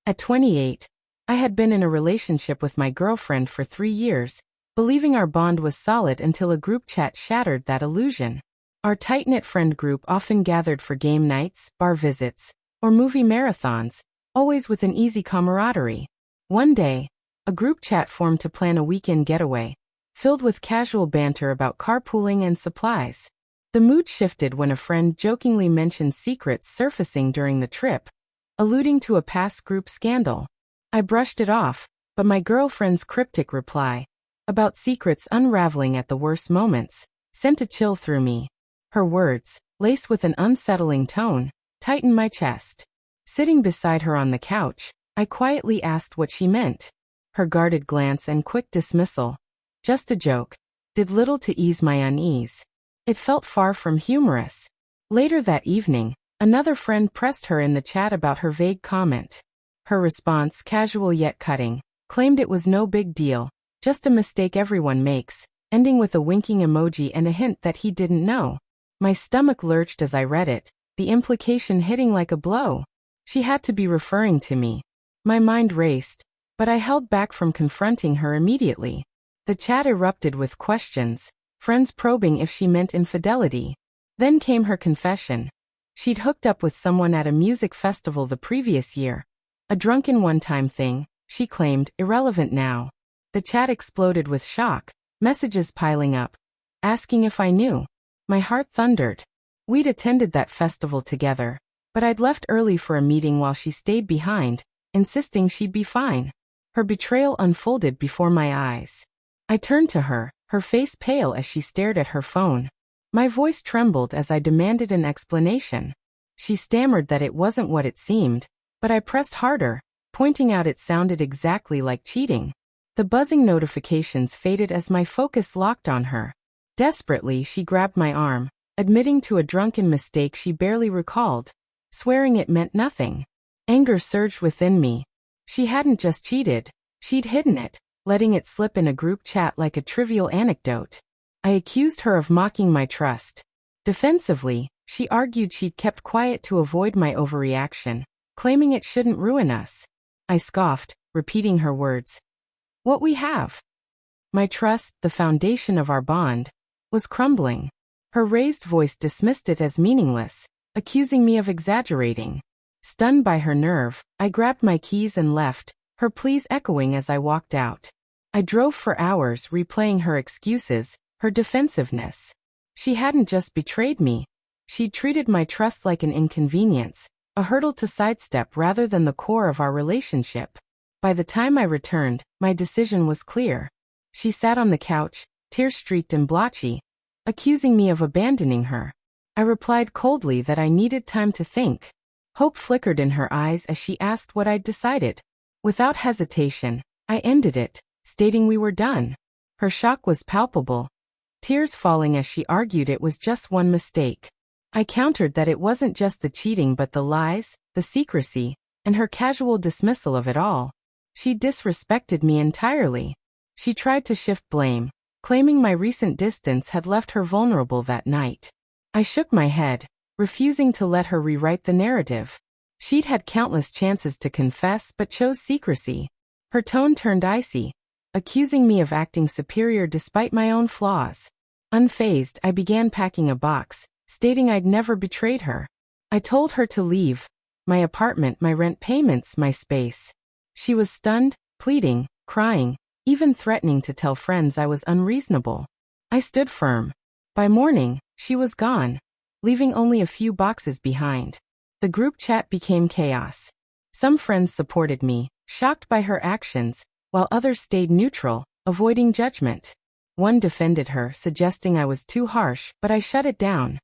At 28, I had been in a relationship with my girlfriend for 3 years, believing our bond was solid until a group chat shattered that illusion. Our tight-knit friend group often gathered for game nights, bar visits, or movie marathons, always with an easy camaraderie. One day, a group chat formed to plan a weekend getaway, filled with casual banter about carpooling and supplies. The mood shifted when a friend jokingly mentioned secrets surfacing during the trip, alluding to a past group scandal. I brushed it off, but my girlfriend's cryptic reply, about secrets unraveling at the worst moments, sent a chill through me. Her words, laced with an unsettling tone, tightened my chest. Sitting beside her on the couch, I quietly asked what she meant. Her guarded glance and quick dismissal, just a joke, did little to ease my unease. It felt far from humorous. Later that evening, another friend pressed her in the chat about her vague comment. Her response, casual yet cutting, claimed it was no big deal, just a mistake everyone makes, ending with a winking emoji and a hint that he didn't know. My stomach lurched as I read it, the implication hitting like a blow. She had to be referring to me. My mind raced, but I held back from confronting her immediately. The chat erupted with questions, friends probing if she meant infidelity. Then came her confession. She'd hooked up with someone at a music festival the previous year. A drunken one-time thing, she claimed, irrelevant now. The chat exploded with shock, messages piling up, asking if I knew. My heart thundered. We'd attended that festival together, but I'd left early for a meeting while she stayed behind, insisting she'd be fine. Her betrayal unfolded before my eyes. I turned to her, her face pale as she stared at her phone. My voice trembled as I demanded an explanation. She stammered that it wasn't what it seemed, but I pressed harder, pointing out it sounded exactly like cheating. The buzzing notifications faded as my focus locked on her. Desperately, she grabbed my arm, admitting to a drunken mistake she barely recalled, swearing it meant nothing. Anger surged within me. She hadn't just cheated, she'd hidden it, letting it slip in a group chat like a trivial anecdote. I accused her of mocking my trust. Defensively, she argued she'd kept quiet to avoid my overreaction, claiming it shouldn't ruin us. I scoffed, repeating her words. What we have. My trust, the foundation of our bond, was crumbling. Her raised voice dismissed it as meaningless, accusing me of exaggerating. Stunned by her nerve, I grabbed my keys and left, her pleas echoing as I walked out. I drove for hours replaying her excuses, her defensiveness. She hadn't just betrayed me. She'd treated my trust like an inconvenience, a hurdle to sidestep rather than the core of our relationship. By the time I returned, my decision was clear. She sat on the couch, tear-streaked and blotchy, accusing me of abandoning her. I replied coldly that I needed time to think. Hope flickered in her eyes as she asked what I'd decided. Without hesitation, I ended it, stating we were done. Her shock was palpable, tears falling as she argued it was just one mistake. I countered that it wasn't just the cheating but the lies, the secrecy, and her casual dismissal of it all. She disrespected me entirely. She tried to shift blame, claiming my recent distance had left her vulnerable that night. I shook my head, refusing to let her rewrite the narrative. She'd had countless chances to confess but chose secrecy. Her tone turned icy, accusing me of acting superior despite my own flaws. Unfazed, I began packing a box, stating I'd never betrayed her. I told her to leave. My apartment, my rent payments, my space. She was stunned, pleading, crying, even threatening to tell friends I was unreasonable. I stood firm. By morning, she was gone, leaving only a few boxes behind. The group chat became chaos. Some friends supported me, shocked by her actions, while others stayed neutral, avoiding judgment. One defended her, suggesting I was too harsh, but I shut it down.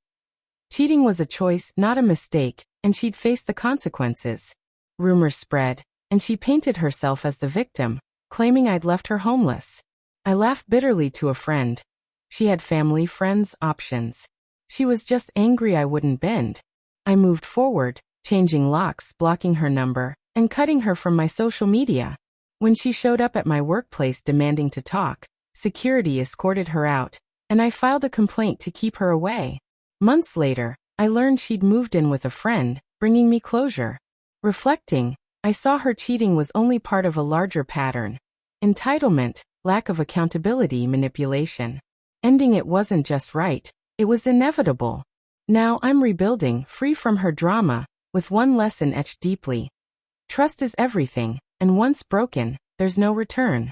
Cheating was a choice, not a mistake, and she'd face the consequences. Rumors spread, and she painted herself as the victim, claiming I'd left her homeless. I laughed bitterly to a friend. She had family, friends, options. She was just angry I wouldn't bend. I moved forward, changing locks, blocking her number, and cutting her from my social media. When she showed up at my workplace demanding to talk, security escorted her out, and I filed a complaint to keep her away. Months later, I learned she'd moved in with a friend, bringing me closure. Reflecting, I saw her cheating was only part of a larger pattern. Entitlement, lack of accountability, manipulation. Ending it wasn't just right, it was inevitable. Now I'm rebuilding, free from her drama, with one lesson etched deeply. Trust is everything, and once broken, there's no return.